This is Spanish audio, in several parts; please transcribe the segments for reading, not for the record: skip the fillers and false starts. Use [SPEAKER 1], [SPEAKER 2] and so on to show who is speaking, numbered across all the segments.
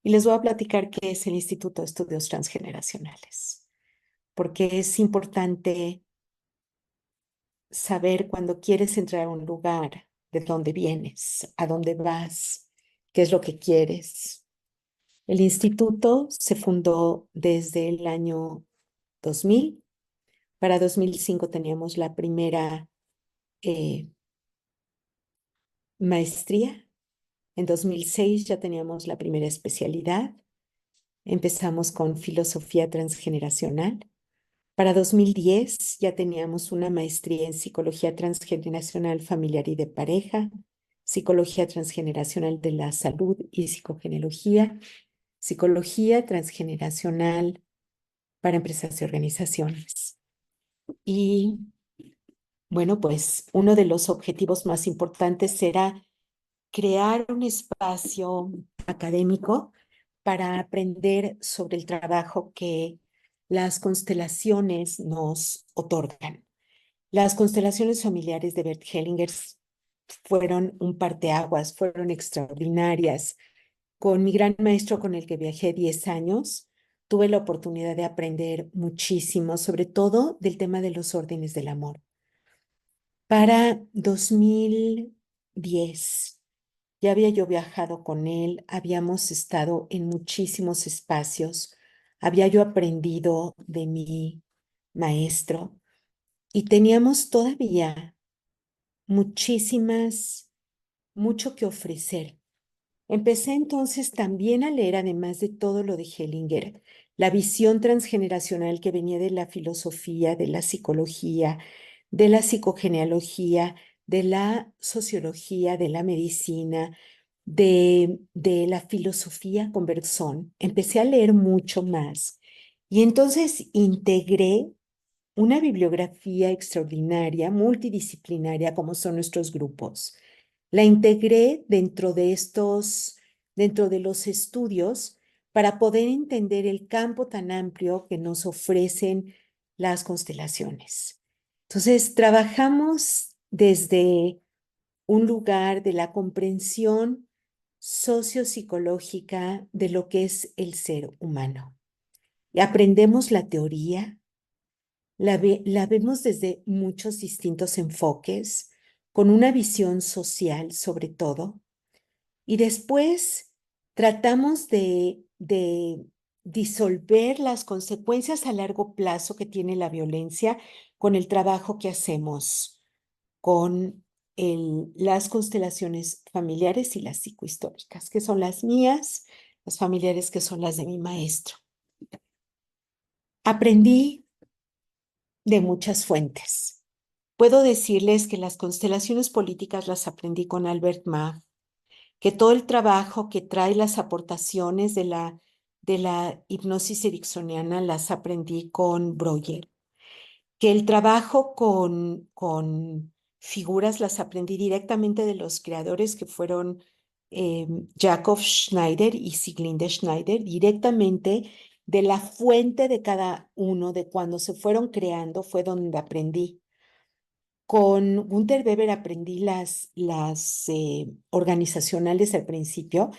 [SPEAKER 1] y les voy a platicar qué es el Instituto de Estudios Transgeneracionales, porque es importante saber cuando quieres entrar a un lugar, de dónde vienes, a dónde vas, qué es lo que quieres. El instituto se fundó desde el año 2000. Para 2005 teníamos la primera eh, maestría. En 2006 ya teníamos la primera especialidad. Empezamos con filosofía transgeneracional. Para 2010 ya teníamos una maestría en psicología transgeneracional familiar y de pareja, psicología transgeneracional de la salud y psicogenealogía, psicología transgeneracional para empresas y organizaciones. Y bueno, pues uno de los objetivos más importantes será crear un espacio académico para aprender sobre el trabajo que las constelaciones nos otorgan. Las constelaciones familiares de Bert Hellinger fueron un parteaguas, fueron extraordinarias. Con mi gran maestro con el que viajé 10 años, tuve la oportunidad de aprender muchísimo, sobre todo del tema de los órdenes del amor. Para 2010, ya había yo viajado con él, habíamos estado en muchísimos espacios, había yo aprendido de mi maestro y teníamos todavía mucho que ofrecer. Empecé entonces también a leer, además de todo lo de Hellinger, la visión transgeneracional que venía de la filosofía, de la psicología, de la psicogenealogía, de la sociología, de la medicina, de la filosofía con Bergson. Empecé a leer mucho más y entonces integré una bibliografía extraordinaria, multidisciplinaria, como son nuestros grupos. La integré dentro de los estudios para poder entender el campo tan amplio que nos ofrecen las constelaciones. Entonces, trabajamos desde un lugar de la comprensión sociopsicológica de lo que es el ser humano. Y aprendemos la teoría, la vemos desde muchos distintos enfoques, con una visión social sobre todo, y después tratamos de disolver las consecuencias a largo plazo que tiene la violencia con el trabajo que hacemos con las constelaciones familiares y las psicohistóricas, que son las mías, las familiares que son las de mi maestro. Aprendí de muchas fuentes. Puedo decirles que las constelaciones políticas las aprendí con Albert Mag, que todo el trabajo que trae las aportaciones de la hipnosis ericksoniana las aprendí con Breuer, que el trabajo con figuras las aprendí directamente de los creadores que fueron Jakob Schneider y Sieglinde Schneider, directamente de la fuente de cada uno, de cuando se fueron creando, fue donde aprendí. Con Gunther Weber aprendí las organizacionales al principio,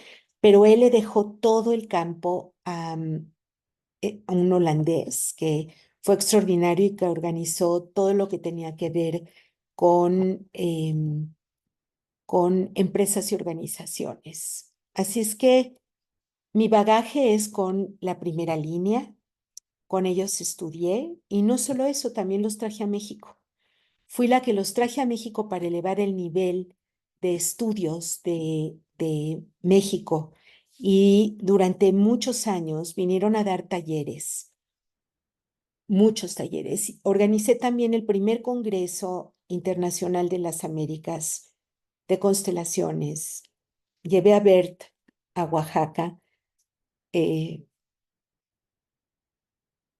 [SPEAKER 1] pero él le dejó todo el campo a un holandés que fue extraordinario y que organizó todo lo que tenía que ver con empresas y organizaciones. Así es que mi bagaje es con la primera línea, con ellos estudié y no solo eso, también los traje a México. Fui la que los traje a México para elevar el nivel de estudios de México y durante muchos años vinieron a dar talleres, muchos talleres. Organicé también el primer Congreso Internacional de las Américas de Constelaciones. Llevé a Bert a Oaxaca. eh,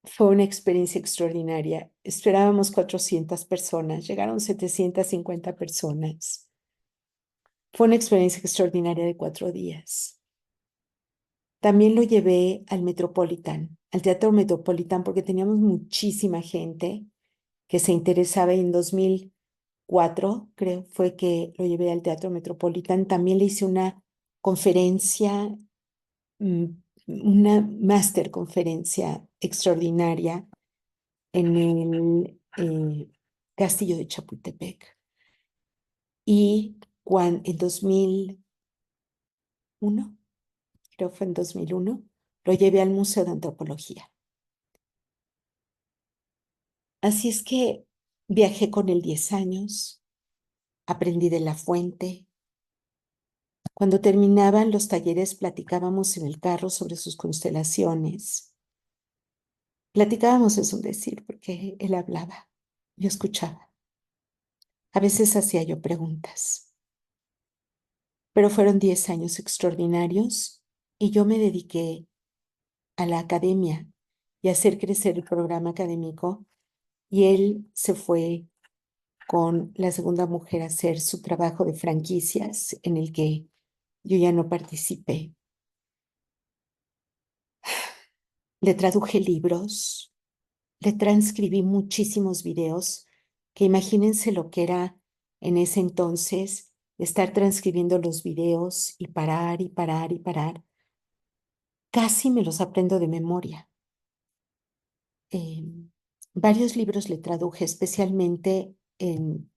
[SPEAKER 1] Fue una experiencia extraordinaria. Esperábamos 400 personas, llegaron 750 personas. Fue una experiencia extraordinaria de 4 días. También lo llevé al Metropolitan, al Teatro Metropolitan, porque teníamos muchísima gente que se interesaba. En 2004, creo, fue que lo llevé al Teatro Metropolitan. También le hice una conferencia mm, una máster conferencia extraordinaria en el Castillo de Chapultepec. Y en 2001, creo que fue en 2001, lo llevé al Museo de Antropología. Así es que viajé con él 10 años, aprendí de la fuente. Cuando terminaban los talleres platicábamos en el carro sobre sus constelaciones. Platicábamos, es un decir, porque él hablaba, yo escuchaba. A veces hacía yo preguntas, pero fueron 10 años extraordinarios y yo me dediqué a la academia y a hacer crecer el programa académico, y él se fue con la segunda mujer a hacer su trabajo de franquicias en el que yo ya no participé. Le traduje libros, le transcribí muchísimos videos, que imagínense lo que era en ese entonces estar transcribiendo los videos y parar y parar y parar. Casi me los aprendo de memoria. Eh, Varios libros le traduje, especialmente en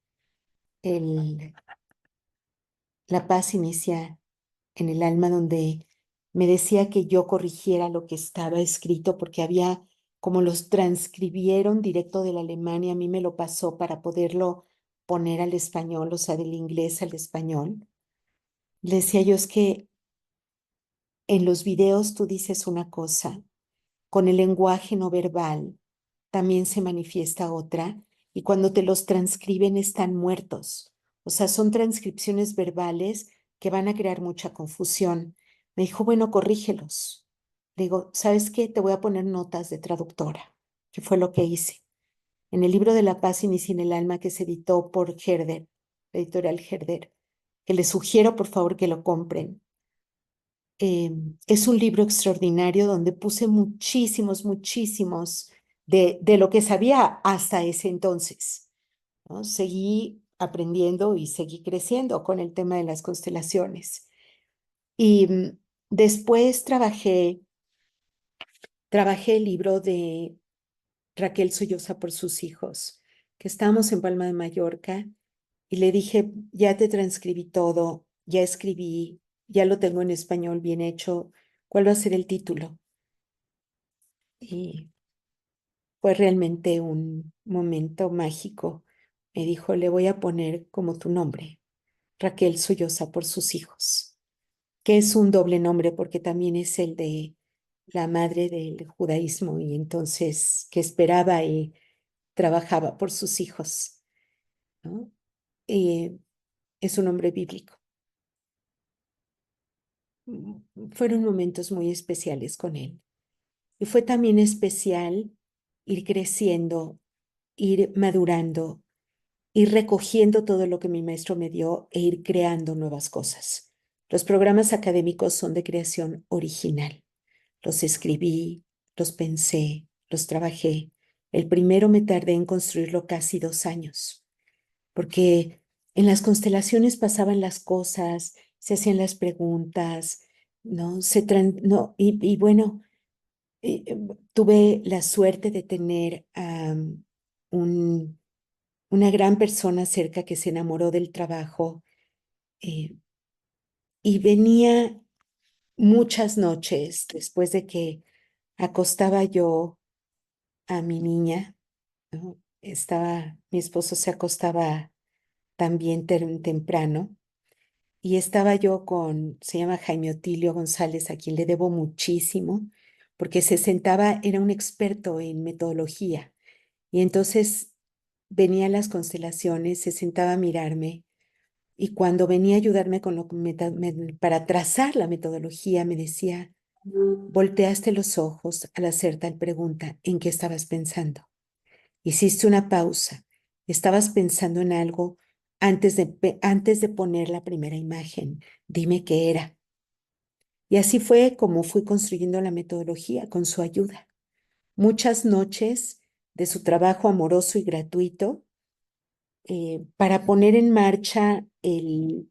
[SPEAKER 1] La paz inicia en el alma, donde me decía que yo corrigiera lo que estaba escrito, porque había, como los transcribieron directo del alemán y a mí me lo pasó para poderlo poner al español, o sea, del inglés al español. Le decía yo, es que en los videos tú dices una cosa, con el lenguaje no verbal también se manifiesta otra, y cuando te los transcriben están muertos. O sea, son transcripciones verbales que van a crear mucha confusión. Me dijo, bueno, corrígelos. Le digo, ¿sabes qué? Te voy a poner notas de traductora, que fue lo que hice. En el libro de La paz inicia en el alma, que se editó por Herder, la editorial Herder, que les sugiero por favor que lo compren. Es un libro extraordinario donde puse muchísimos de lo que sabía hasta ese entonces, ¿no? Seguí aprendiendo y seguí creciendo con el tema de las constelaciones. Y después trabajé el libro de Raquel Solloza por sus hijos, que estábamos en Palma de Mallorca, y le dije, ya te transcribí todo, ya escribí, ya lo tengo en español bien hecho, ¿cuál va a ser el título? Y fue realmente un momento mágico. Me dijo, le voy a poner como tu nombre, Raquel Solloza por sus hijos, que es un doble nombre porque también es el de la madre del judaísmo, y entonces que esperaba y trabajaba por sus hijos, ¿no? Es un nombre bíblico. Fueron momentos muy especiales con él. Y fue también especial ir creciendo, ir madurando, ir recogiendo todo lo que mi maestro me dio e ir creando nuevas cosas. Los programas académicos son de creación original. Los escribí, los pensé, los trabajé. El primero me tardé en construirlo casi 2 años, porque en las constelaciones pasaban las cosas, se hacían las preguntas, ¿no? No, y bueno, tuve la suerte de tener un, una gran persona cerca que se enamoró del trabajo, eh, y venía muchas noches después de que acostaba yo a mi niña, ¿no? Mi esposo se acostaba también temprano, y estaba yo se llama Jaime Otilio González, a quien le debo muchísimo, porque se sentaba, era un experto en metodología, y entonces venía a las constelaciones, se sentaba a mirarme, y cuando venía a ayudarme con para trazar la metodología, me decía, volteaste los ojos al hacer tal pregunta, ¿en qué estabas pensando? Hiciste una pausa, estabas pensando en algo antes de poner la primera imagen. Dime qué era. Y así fue como fui construyendo la metodología con su ayuda. Muchas noches de su trabajo amoroso y gratuito, para poner en marcha el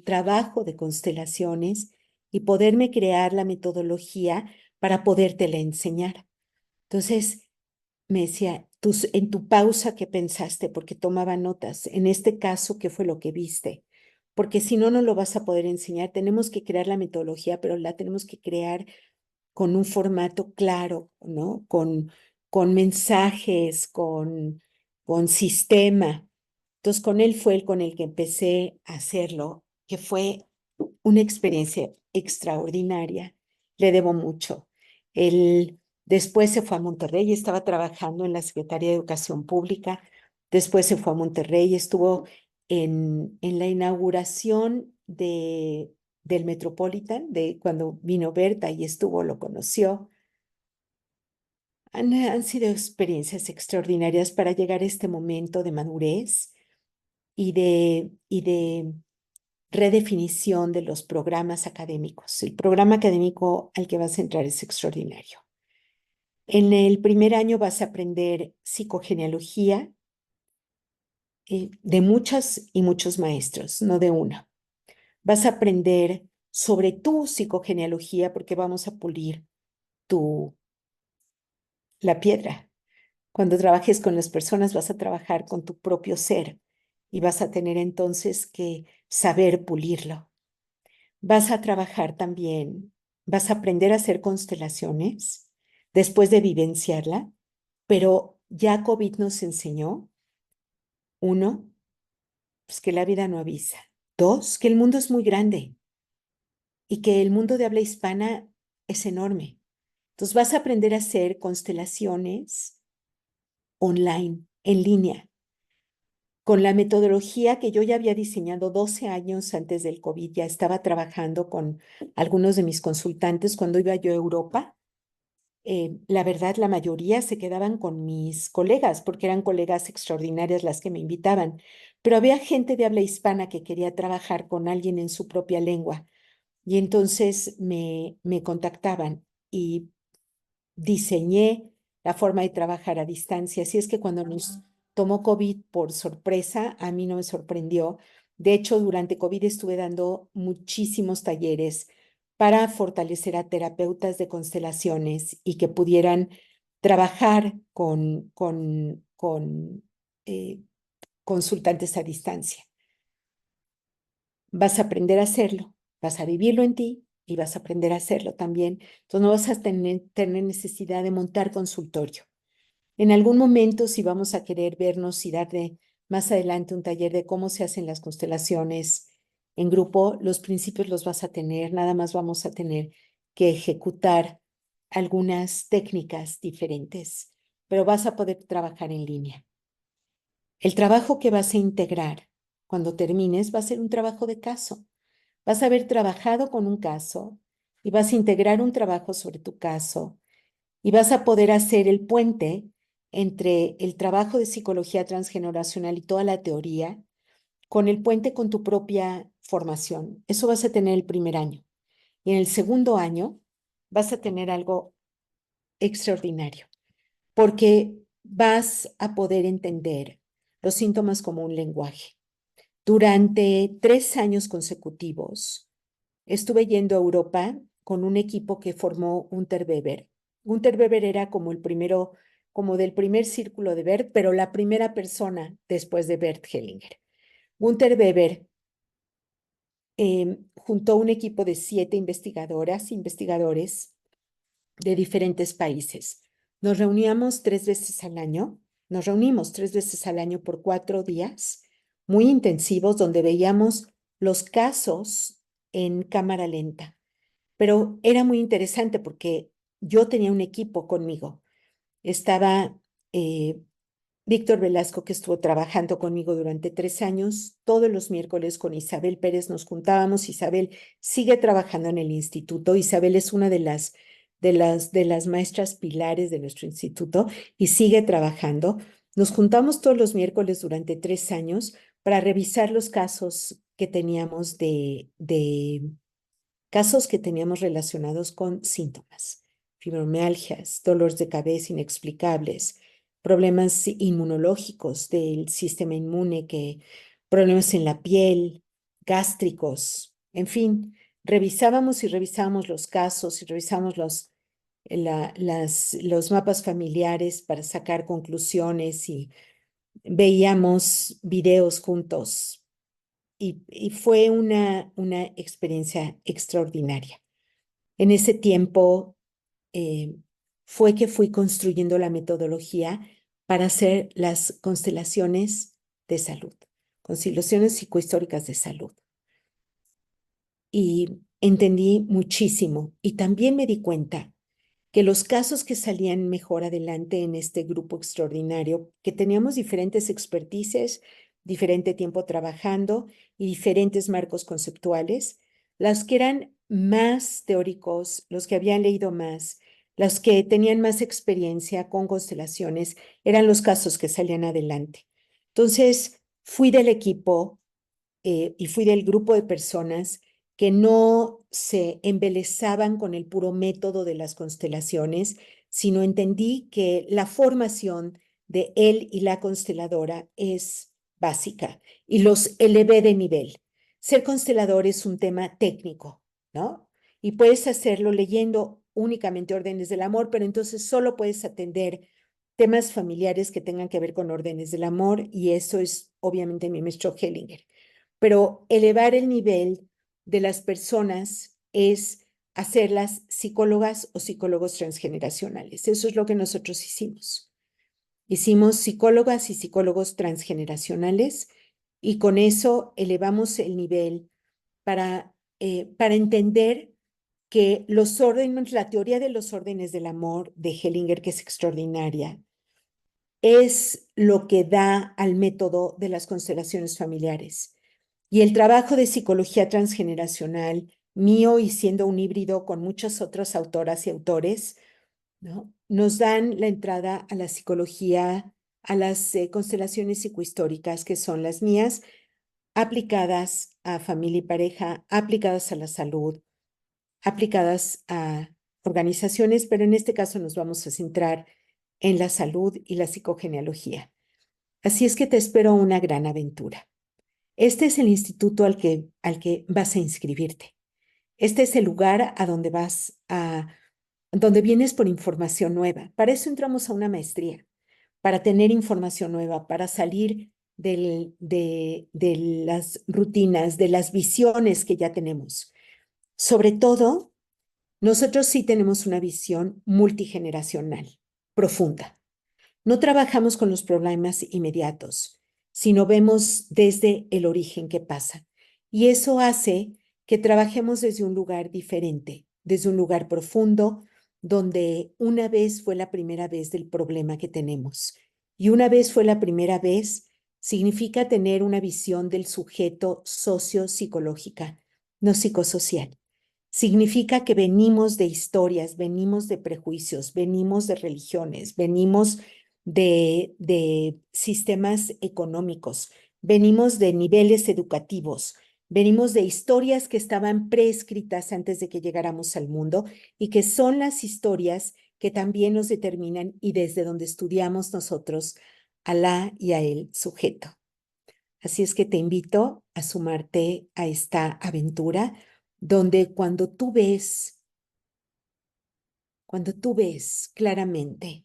[SPEAKER 1] trabajo de constelaciones y poderme crear la metodología para podértela enseñar. Entonces, me decía, en tu pausa, ¿qué pensaste? Porque tomaba notas. En este caso, ¿qué fue lo que viste? Porque si no, no lo vas a poder enseñar. Tenemos que crear la metodología, pero la tenemos que crear con un formato claro, ¿no? Con mensajes, con sistema. Entonces, con él fue el con el que empecé a hacerlo, que fue una experiencia extraordinaria. Le debo mucho. Él después se fue a Monterrey, estaba trabajando en la Secretaría de Educación Pública. Después se fue a Monterrey, estuvo en la inauguración del Metropolitan, de cuando vino Berta y estuvo, lo conoció. Han sido experiencias extraordinarias para llegar a este momento de madurez y de redefinición de los programas académicos. El programa académico al que vas a entrar es extraordinario. En el primer año vas a aprender psicogenealogía de muchas y muchos maestros, no de una. Vas a aprender sobre tu psicogenealogía porque vamos a pulir la piedra. Cuando trabajes con las personas vas a trabajar con tu propio ser y vas a tener entonces que saber pulirlo. Vas a trabajar también, vas a aprender a hacer constelaciones después de vivenciarla, pero ya COVID nos enseñó, uno, pues que la vida no avisa. Dos, que el mundo es muy grande y que el mundo de habla hispana es enorme. Entonces vas a aprender a hacer constelaciones online, en línea, con la metodología que yo ya había diseñado 12 años antes del COVID. Ya estaba trabajando con algunos de mis consultantes cuando iba yo a Europa. La verdad, la mayoría se quedaban con mis colegas, porque eran colegas extraordinarias las que me invitaban, pero había gente de habla hispana que quería trabajar con alguien en su propia lengua, y entonces me contactaban y diseñé la forma de trabajar a distancia. Así es que cuando nos tomó COVID por sorpresa, a mí no me sorprendió. De hecho, durante COVID estuve dando muchísimos talleres para fortalecer a terapeutas de constelaciones y que pudieran trabajar con eh, consultantes a distancia. Vas a aprender a hacerlo, vas a vivirlo en ti y vas a aprender a hacerlo también. Entonces no vas a tener necesidad de montar consultorio. En algún momento, si vamos a querer vernos y dar más adelante un taller de cómo se hacen las constelaciones en grupo, los principios los vas a tener, nada más vamos a tener que ejecutar algunas técnicas diferentes, pero vas a poder trabajar en línea. El trabajo que vas a integrar cuando termines va a ser un trabajo de caso. Vas a haber trabajado con un caso y vas a integrar un trabajo sobre tu caso y vas a poder hacer el puente entre el trabajo de psicología transgeneracional y toda la teoría con el puente con tu propia formación. Eso vas a tener el primer año. Y en el segundo año vas a tener algo extraordinario, porque vas a poder entender los síntomas como un lenguaje. Durante 3 años consecutivos, estuve yendo a Europa con un equipo que formó Unterweber. Unterweber era como el primero, como del primer círculo de Bert, pero la primera persona después de Bert Hellinger. Unterweber juntó un equipo de 7 investigadoras, investigadores de diferentes países. Nos reuníamos 3 veces al año, nos reunimos 3 veces al año por 4 días, muy intensivos, donde veíamos los casos en cámara lenta. Pero era muy interesante porque yo tenía un equipo conmigo. Estaba Víctor Velasco, que estuvo trabajando conmigo durante 3 años. Todos los miércoles con Isabel Pérez nos juntábamos. Isabel sigue trabajando en el instituto. Isabel es una de las maestras pilares de nuestro instituto y sigue trabajando. Nos juntamos todos los miércoles durante 3 años para revisar los casos que teníamos casos que teníamos relacionados con síntomas, fibromialgias, dolores de cabeza inexplicables, problemas inmunológicos del sistema inmune, problemas en la piel, gástricos, en fin, revisábamos y revisábamos los casos y revisábamos los mapas familiares para sacar conclusiones y veíamos videos juntos. Y fue una experiencia extraordinaria. En ese tiempo eh, fue que fui construyendo la metodología para hacer las constelaciones de salud, constelaciones psicohistóricas de salud. Y entendí muchísimo y también me di cuenta que los casos que salían mejor adelante en este grupo extraordinario, que teníamos diferentes expertices, diferente tiempo trabajando y diferentes marcos conceptuales, los que eran más teóricos, los que habían leído más, los que tenían más experiencia con constelaciones, eran los casos que salían adelante. Entonces, fui del equipo y fui del grupo de personas que no se embelezaban con el puro método de las constelaciones, sino entendí que la formación de él y la consteladora es básica y los elevé de nivel. Ser constelador es un tema técnico, ¿no? Y puedes hacerlo leyendo únicamente órdenes del amor, pero entonces solo puedes atender temas familiares que tengan que ver con órdenes del amor, y eso es obviamente mi maestro Hellinger. Pero elevar el nivel de las personas es hacerlas psicólogas o psicólogos transgeneracionales. Eso es lo que nosotros hicimos. Hicimos psicólogas y psicólogos transgeneracionales y con eso elevamos el nivel para entender que los órdenes, la teoría de los órdenes del amor de Hellinger, que es extraordinaria, es lo que da al método de las constelaciones familiares. Y el trabajo de psicología transgeneracional mío, y siendo un híbrido con muchas otras autoras y autores, ¿no?, nos dan la entrada a la psicología, a las constelaciones psicohistóricas, que son las mías, aplicadas a familia y pareja, aplicadas a la salud, aplicadas a organizaciones, pero en este caso nos vamos a centrar en la salud y la psicogenealogía. Así es que te espero una gran aventura. Este es el instituto al que vas a inscribirte. Este es el lugar a donde donde vienes por información nueva. Para eso entramos a una maestría, para tener información nueva, para salir de las rutinas, de las visiones que ya tenemos. Sobre todo, nosotros sí tenemos una visión multigeneracional, profunda. No trabajamos con los problemas inmediatos, sino vemos desde el origen qué pasa. Y eso hace que trabajemos desde un lugar diferente, desde un lugar profundo, donde una vez fue la primera vez del problema que tenemos. Y una vez fue la primera vez significa tener una visión del sujeto socio-psicológica, no psicosocial. Significa que venimos de historias, venimos de prejuicios, venimos de religiones, venimos de sistemas económicos, venimos de niveles educativos, venimos de historias que estaban preescritas antes de que llegáramos al mundo y que son las historias que también nos determinan y desde donde estudiamos nosotros a la y a el sujeto. Así es que te invito a sumarte a esta aventura donde cuando tú ves claramente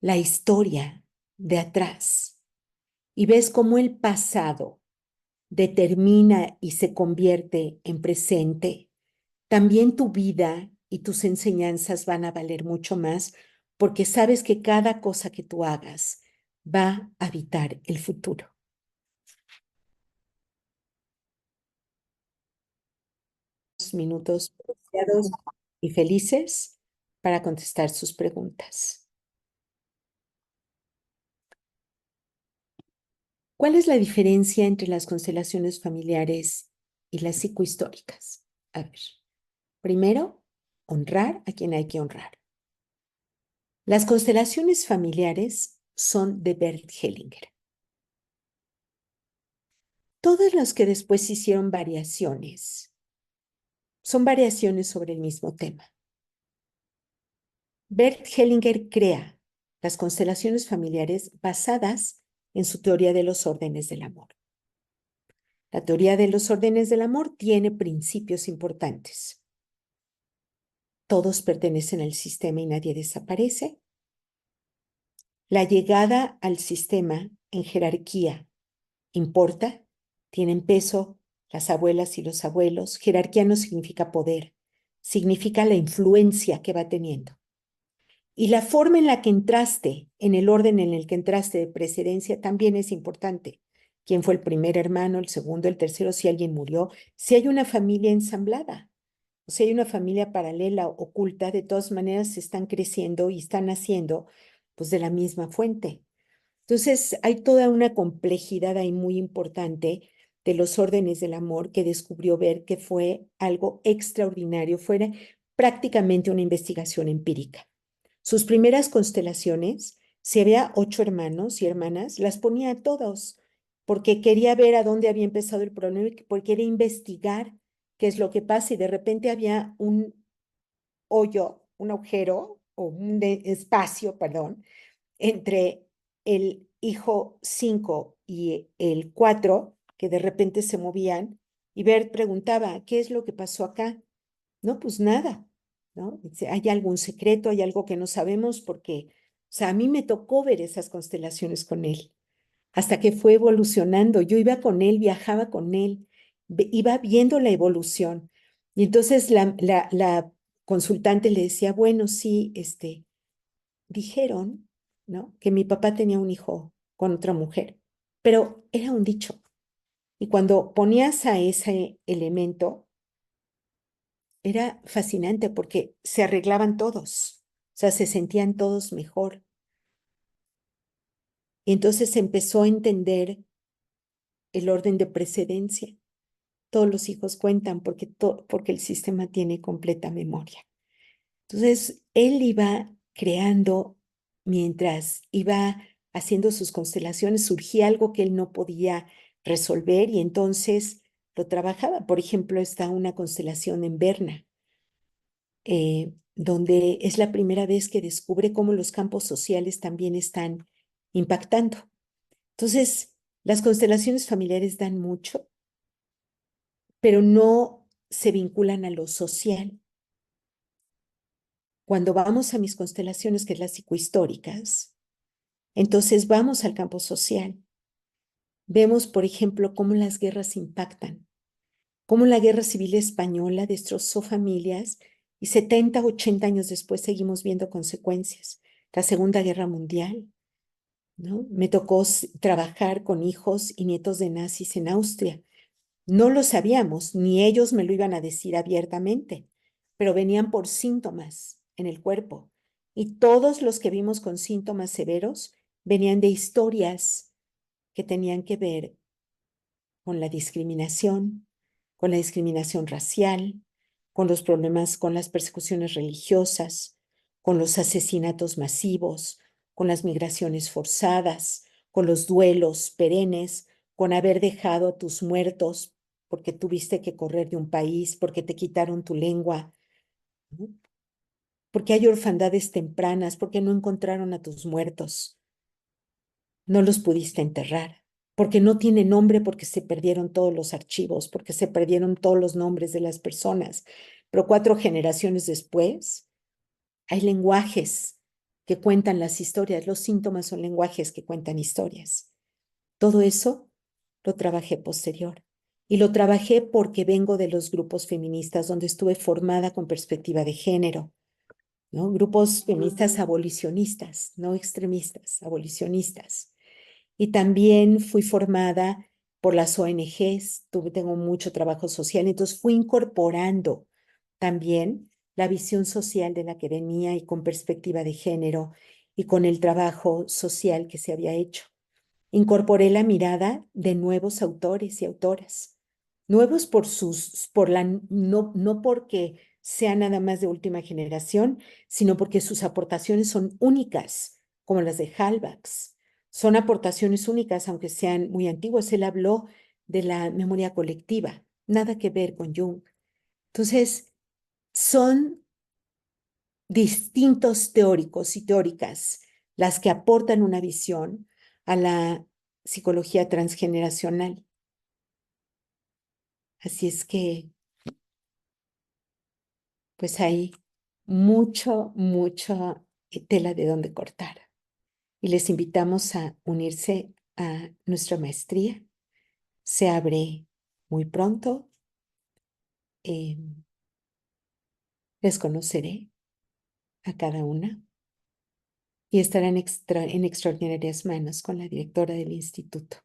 [SPEAKER 1] la historia de atrás y ves cómo el pasado determina y se convierte en presente, también tu vida y tus enseñanzas van a valer mucho más porque sabes que cada cosa que tú hagas va a habitar el futuro. Minutos preciados y felices para contestar sus preguntas. ¿Cuál es la diferencia entre las constelaciones familiares y las psicohistóricas? A ver, primero, honrar a quien hay que honrar. Las constelaciones familiares son de Bert Hellinger. Todas las que después hicieron variaciones son variaciones sobre el mismo tema. Bert Hellinger crea las constelaciones familiares basadas en su teoría de los órdenes del amor. La teoría de los órdenes del amor tiene principios importantes. Todos pertenecen al sistema y nadie desaparece. La llegada al sistema en jerarquía importa, tienen peso las abuelas y los abuelos. Jerarquía no significa poder, significa la influencia que va teniendo. Y la forma en la que entraste, en el orden en el que entraste de precedencia, también es importante. ¿Quién fue el primer hermano, el segundo, el tercero? Si alguien murió, si hay una familia ensamblada, o si hay una familia paralela, oculta, de todas maneras están creciendo y están naciendo pues de la misma fuente. Entonces, hay toda una complejidad ahí muy importante de los órdenes del amor que descubrió ver que fue algo extraordinario, fuera prácticamente una investigación empírica. Sus primeras constelaciones, si había 8 hermanos y hermanas, las ponía a todos, porque quería ver a dónde había empezado el problema, porque quería investigar qué es lo que pasa, y de repente había un hoyo, un agujero, o un espacio, perdón, entre el hijo 5 y el 4, que de repente se movían, y Bert preguntaba, ¿qué es lo que pasó acá? No, pues nada, ¿no? Dice, ¿hay algún secreto? ¿Hay algo que no sabemos? Porque, o sea, a mí me tocó ver esas constelaciones con él, hasta que fue evolucionando. Yo iba con él, viajaba con él, iba viendo la evolución. Y entonces la consultante le decía, bueno, sí, dijeron, ¿no? Que mi papá tenía un hijo con otra mujer, pero era un dicho. Y cuando ponías a ese elemento, era fascinante porque se arreglaban todos, o sea, se sentían todos mejor. Y entonces se empezó a entender el orden de precedencia. Todos los hijos cuentan porque el sistema tiene completa memoria. Entonces, él iba creando, mientras iba haciendo sus constelaciones, surgía algo que él no podía resolver y entonces lo trabajaba. Por ejemplo, está una constelación en Berna, donde es la primera vez que descubre cómo los campos sociales también están impactando. Entonces, las constelaciones familiares dan mucho, pero no se vinculan a lo social. Cuando vamos a mis constelaciones, que es las psicohistóricas, entonces vamos al campo social. Vemos, por ejemplo, cómo las guerras impactan, cómo la Guerra Civil Española destrozó familias y 70, 80 años después seguimos viendo consecuencias. La Segunda Guerra Mundial, ¿no? Me tocó trabajar con hijos y nietos de nazis en Austria. No lo sabíamos, ni ellos me lo iban a decir abiertamente, pero venían por síntomas en el cuerpo. Y todos los que vimos con síntomas severos venían de historias que tenían que ver con la discriminación racial, con los problemas, con las persecuciones religiosas, con los asesinatos masivos, con las migraciones forzadas, con los duelos perennes, con haber dejado a tus muertos porque tuviste que correr de un país, porque te quitaron tu lengua, ¿no? Porque hay orfandades tempranas, porque no encontraron a tus muertos, no los pudiste enterrar, porque no tiene nombre, porque se perdieron todos los archivos, porque se perdieron todos los nombres de las personas. Pero 4 generaciones después, hay lenguajes que cuentan las historias. Los síntomas son lenguajes que cuentan historias. Todo eso lo trabajé posterior. Y lo trabajé porque vengo de los grupos feministas donde estuve formada con perspectiva de género, ¿no? Grupos feministas abolicionistas, no extremistas, abolicionistas. Y también fui formada por las ONGs, tengo mucho trabajo social, entonces fui incorporando también la visión social de la que venía y con perspectiva de género y con el trabajo social que se había hecho. Incorporé la mirada de nuevos autores y autoras, nuevos no porque sean nada más de última generación, sino porque sus aportaciones son únicas, como las de Hallbachs. Son aportaciones únicas, aunque sean muy antiguas. Él habló de la memoria colectiva, nada que ver con Jung. Entonces, son distintos teóricos y teóricas las que aportan una visión a la psicología transgeneracional. Así es que, pues hay mucha tela de donde cortar. Y les invitamos a unirse a nuestra maestría. Se abre muy pronto. Les conoceré a cada una y estarán en extraordinarias manos con la directora del instituto.